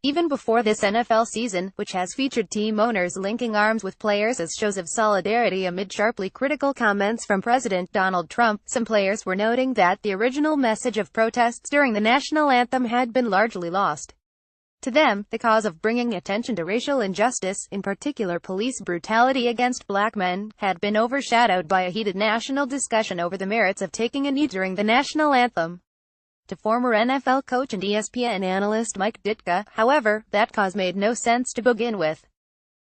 Even before this NFL season, which has featured team owners linking arms with players as shows of solidarity amid sharply critical comments from President Donald Trump, some players were noting that the original message of protests during the national anthem had been largely lost. To them, the cause of bringing attention to racial injustice, in particular police brutality against black men, had been overshadowed by a heated national discussion over the merits of taking a knee during the national anthem. To former NFL coach and ESPN analyst Mike Ditka, however, that cause made no sense to begin with.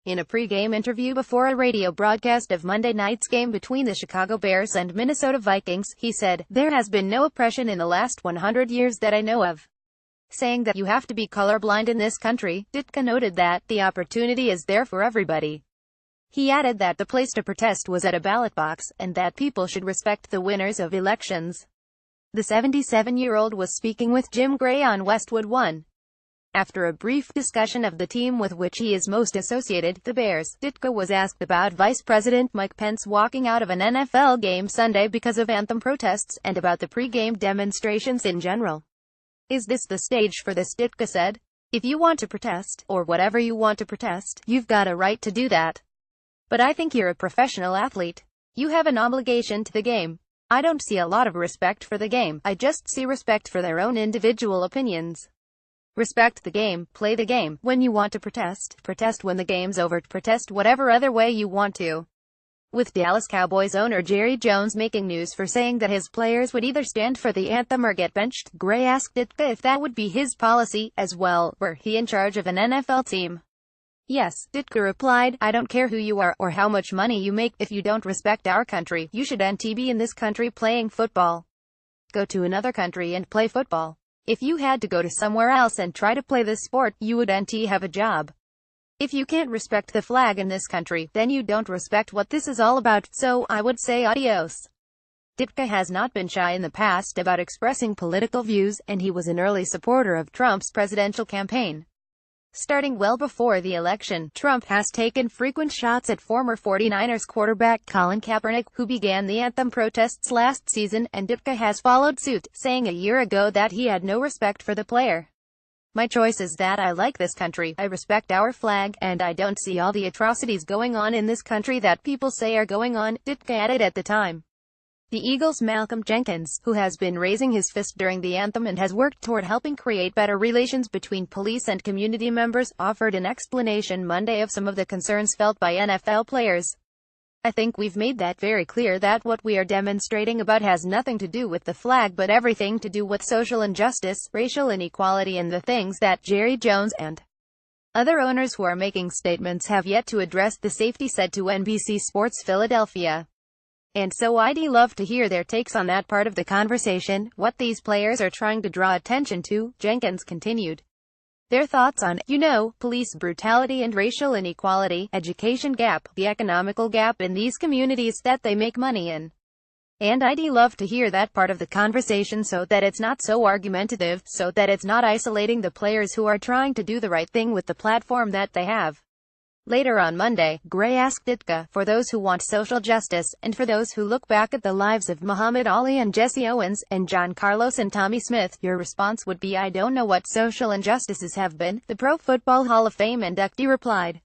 In a pre-game interview before a radio broadcast of Monday night's game between the Chicago Bears and Minnesota Vikings, he said, "There has been no oppression in the last 100 years that I know of." Saying that you have to be colorblind in this country, Ditka noted that the opportunity is there for everybody. He added that the place to protest was at a ballot box, and that people should respect the winners of elections. The 77-year-old was speaking with Jim Gray on Westwood One. After a brief discussion of the team with which he is most associated, the Bears, Ditka was asked about Vice President Mike Pence walking out of an NFL game Sunday because of anthem protests, and about the pre-game demonstrations in general. "Is this the stage for this?" Ditka said. "If you want to protest, or whatever you want to protest, you've got a right to do that. But I think you're a professional athlete. You have an obligation to the game. I don't see a lot of respect for the game, I just see respect for their own individual opinions. Respect the game, play the game. When you want to protest, protest. When the game's over, protest whatever other way you want to." With Dallas Cowboys owner Jerry Jones making news for saying that his players would either stand for the anthem or get benched, Gray asked Ditka if that would be his policy, as well, were he in charge of an NFL team. "Yes," Ditka replied, "I don't care who you are, or how much money you make, if you don't respect our country, you should not be in this country playing football. Go to another country and play football. If you had to go to somewhere else and try to play this sport, you would not have a job. If you can't respect the flag in this country, then you don't respect what this is all about, so I would say adios." Ditka has not been shy in the past about expressing political views, and he was an early supporter of Trump's presidential campaign. Starting well before the election, Trump has taken frequent shots at former 49ers quarterback Colin Kaepernick, who began the anthem protests last season, and Ditka has followed suit, saying a year ago that he had no respect for the player. "My choice is that I like this country, I respect our flag, and I don't see all the atrocities going on in this country that people say are going on," Ditka added at the time. The Eagles' Malcolm Jenkins, who has been raising his fist during the anthem and has worked toward helping create better relations between police and community members, offered an explanation Monday of some of the concerns felt by NFL players. "I think we've made that very clear that what we are demonstrating about has nothing to do with the flag but everything to do with social injustice, racial inequality, and the things that Jerry Jones and other owners who are making statements have yet to address," the safety said to NBC Sports Philadelphia. "And so I'd love to hear their takes on that part of the conversation, what these players are trying to draw attention to," Jenkins continued. "Their thoughts on, police brutality and racial inequality, education gap, the economical gap in these communities that they make money in. And I'd love to hear that part of the conversation so that it's not so argumentative, so that it's not isolating the players who are trying to do the right thing with the platform that they have." Later on Monday, Gray asked Ditka, "For those who want social justice, and for those who look back at the lives of Muhammad Ali and Jesse Owens, and John Carlos and Tommy Smith, your response would be, I don't know what social injustices have been," the Pro Football Hall of Fame inductee replied.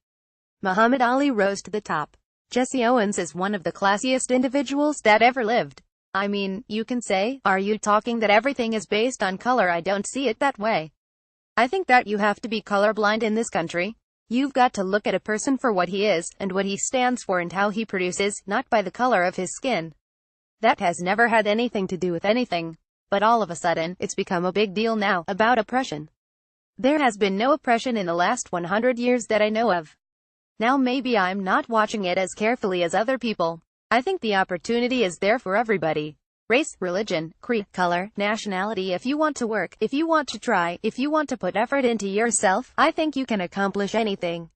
"Muhammad Ali rose to the top. Jesse Owens is one of the classiest individuals that ever lived. I mean, you can say, are you talking that everything is based on color? I don't see it that way. I think that you have to be colorblind in this country. You've got to look at a person for what he is, and what he stands for and how he produces, not by the color of his skin. That has never had anything to do with anything. But all of a sudden, it's become a big deal now, about oppression. There has been no oppression in the last 100 years that I know of. Now maybe I'm not watching it as carefully as other people. I think the opportunity is there for everybody. Race, religion, creed, color, nationality. If you want to work, if you want to try, if you want to put effort into yourself, I think you can accomplish anything."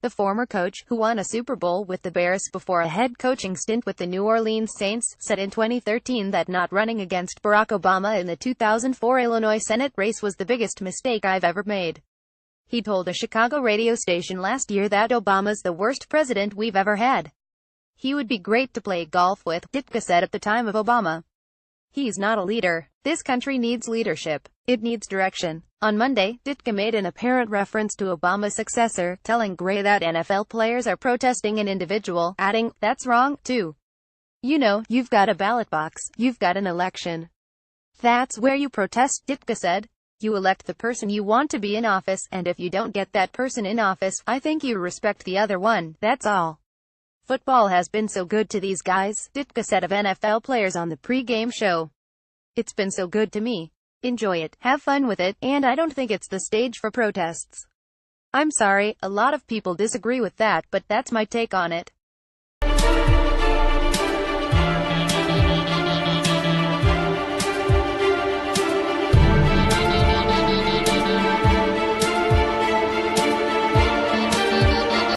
The former coach, who won a Super Bowl with the Bears before a head coaching stint with the New Orleans Saints, said in 2013 that not running against Barack Obama in the 2004 Illinois Senate race was the biggest mistake I've ever made. He told a Chicago radio station last year that Obama's the worst president we've ever had. He would be great to play golf with, Ditka said at the time of Obama. He's not a leader. This country needs leadership. It needs direction. On Monday, Ditka made an apparent reference to Obama's successor, telling Gray that NFL players are protesting an individual, adding, "That's wrong, too. You know, you've got a ballot box, you've got an election. That's where you protest," Ditka said. "You elect the person you want to be in office, and if you don't get that person in office, I think you respect the other one, that's all. Football has been so good to these guys," Ditka said of NFL players on the pre-game show. "It's been so good to me. Enjoy it, have fun with it, and I don't think it's the stage for protests. I'm sorry, a lot of people disagree with that, but that's my take on it."